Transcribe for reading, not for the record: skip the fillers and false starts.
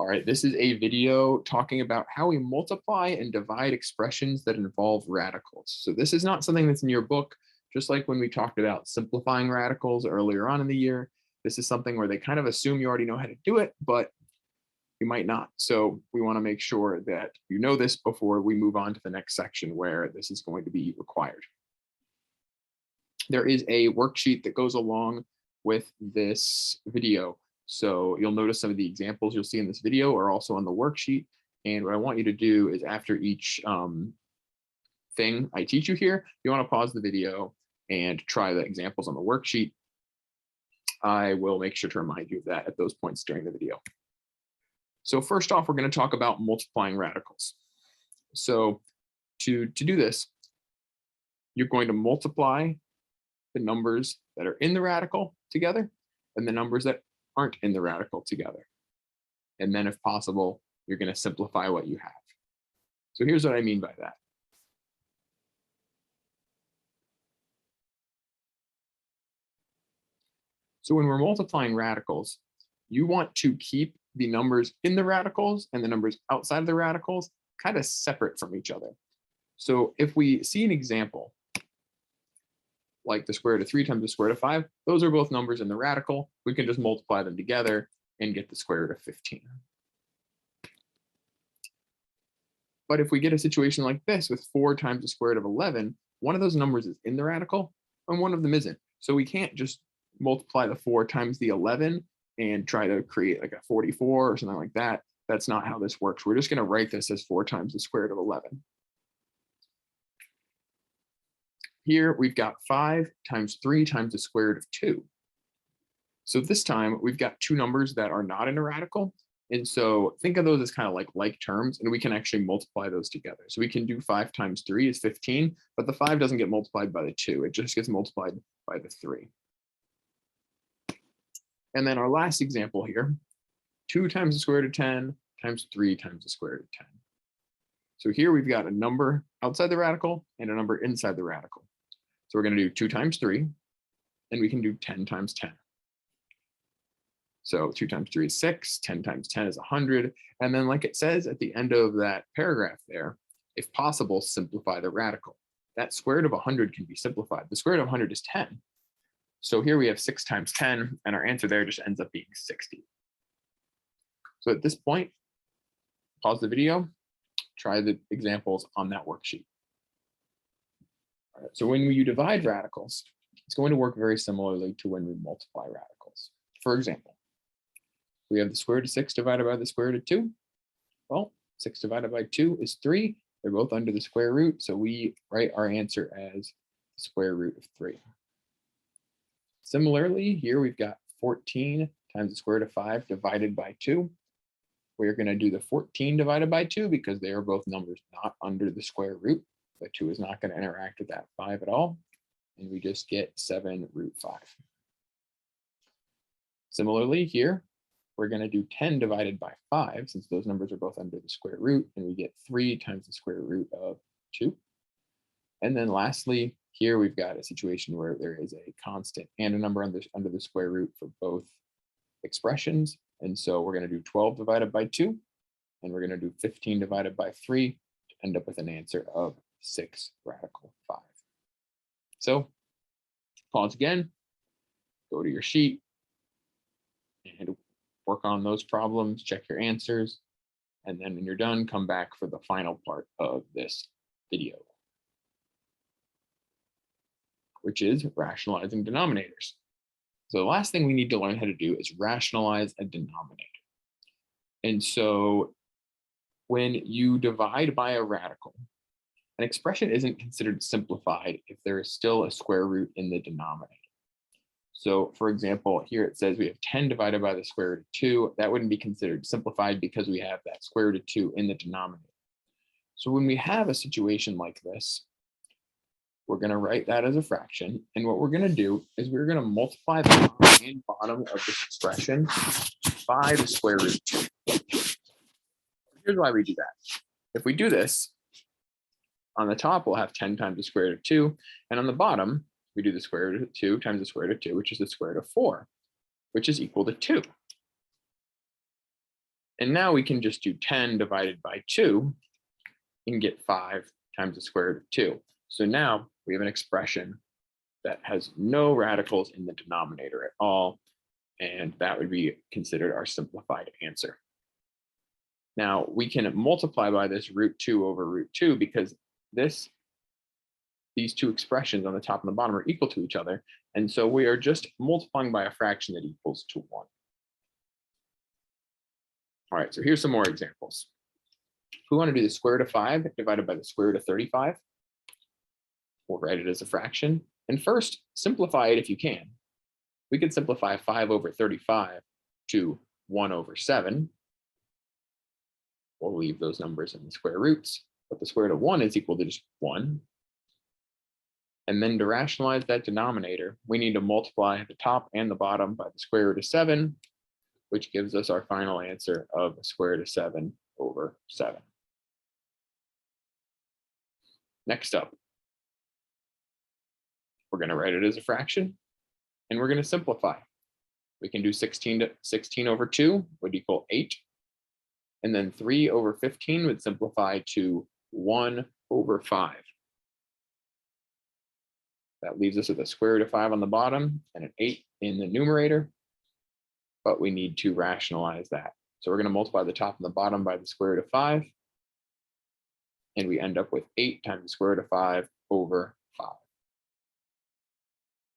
right, this is a video talking about how we multiply and divide expressions that involve radicals. So this is not something that's in your book, just like when we talked about simplifying radicals earlier on in the year. This is something where they kind of assume you already know how to do it, but you might not. So we want to make sure that you know this before we move on to the next section where this is going to be required. There is a worksheet that goes along with this video. So you'll notice some of the examples you'll see in this video are also on the worksheet. And what I want you to do is after each thing I teach you here, you want to pause the video and try the examples on the worksheet. I will make sure to remind you of that at those points during the video. So first off, we're going to talk about multiplying radicals. So to do this, you're going to multiply the numbers that are in the radical together and the numbers that aren't in the radical together. And then if possible, you're going to simplify what you have. So here's what I mean by that. So when we're multiplying radicals, you want to keep the numbers in the radicals and the numbers outside of the radicals kind of separate from each other. So if we see an example, like the square root of 3 times the square root of 5, those are both numbers in the radical. We can just multiply them together and get the square root of 15. But if we get a situation like this with 4 times the square root of 11, one of those numbers is in the radical and one of them isn't. So we can't just multiply the 4 times the 11 and try to create like a 44 or something like that. That's not how this works. We're just going to write this as 4 times the square root of 11. Here we've got 5 times 3 times the square root of 2. So this time we've got two numbers that are not in a radical. And so think of those as kind of like terms, and we can actually multiply those together. So we can do 5 times 3 is 15, but the 5 doesn't get multiplied by the 2. It just gets multiplied by the 3. And then our last example here, 2 times the square root of 10 times 3 times the square root of 10. So here we've got a number outside the radical and a number inside the radical. So we're going to do 2 times 3, and we can do 10 times 10. So 2 times 3 is 6, 10 times 10 is 100. And then like it says at the end of that paragraph there, if possible, simplify the radical. That square root of 100 can be simplified. The square root of 100 is 10. So here we have 6 times 10, and our answer there just ends up being 60. So at this point, pause the video, try the examples on that worksheet. All right, so when you divide radicals, it's going to work very similarly to when we multiply radicals. For example, we have the square root of 6 divided by the square root of 2. Well, 6 divided by 2 is 3. They're both under the square root, so we write our answer as the square root of 3. Similarly, here we've got 14 times the square root of 5 divided by 2. We're going to do the 14 divided by 2 because they are both numbers not under the square root. The 2 is not going to interact with that 5 at all. And we just get 7 root 5. Similarly, here, we're going to do 10 divided by 5, since those numbers are both under the square root, and we get 3 times the square root of 2. And then lastly, here we've got a situation where there is a constant and a number under the square root for both expressions. And so we're going to do 12 divided by 2, and we're going to do 15 divided by 3 to end up with an answer of 6 radical 5. So pause again, go to your sheet, and work on those problems, check your answers, and then when you're done, come back for the final part of this video, which is rationalizing denominators. So the last thing we need to learn how to do is rationalize a denominator. And so when you divide by a radical, an expression isn't considered simplified if there is still a square root in the denominator. So for example, here it says we have 10 divided by the square root of 2. That wouldn't be considered simplified because we have that square root of 2 in the denominator. So when we have a situation like this, we're going to write that as a fraction. And what we're going to do is we're going to multiply the top and bottom of this expression by the square root of 2. Here's why we do that. If we do this, on the top, we'll have 10 times the square root of 2. And on the bottom, we do the square root of 2 times the square root of 2, which is the square root of 4, which is equal to 2. And now we can just do 10 divided by 2 and get 5 times the square root of 2. So now we have an expression that has no radicals in the denominator at all, and that would be considered our simplified answer. Now we can multiply by this root 2 over root 2 because these two expressions on the top and the bottom are equal to each other, and so we are just multiplying by a fraction that equals to 1. All right, so here's some more examples. If we want to do the square root of 5 divided by the square root of 35, we'll write it as a fraction. And first, simplify it if you can. We could simplify 5 over 35 to 1 over 7. We'll leave those numbers in the square roots, but the square root of 1 is equal to just 1. And then to rationalize that denominator, we need to multiply the top and the bottom by the square root of 7, which gives us our final answer of the square root of 7 over 7. Next up, we're going to write it as a fraction, and we're going to simplify. We can do 16 over 2 would equal 8. And then 3 over 15 would simplify to 1 over 5. That leaves us with a square root of 5 on the bottom and an 8 in the numerator, but we need to rationalize that. So we're going to multiply the top and the bottom by the square root of 5, and we end up with 8 times the square root of 5 over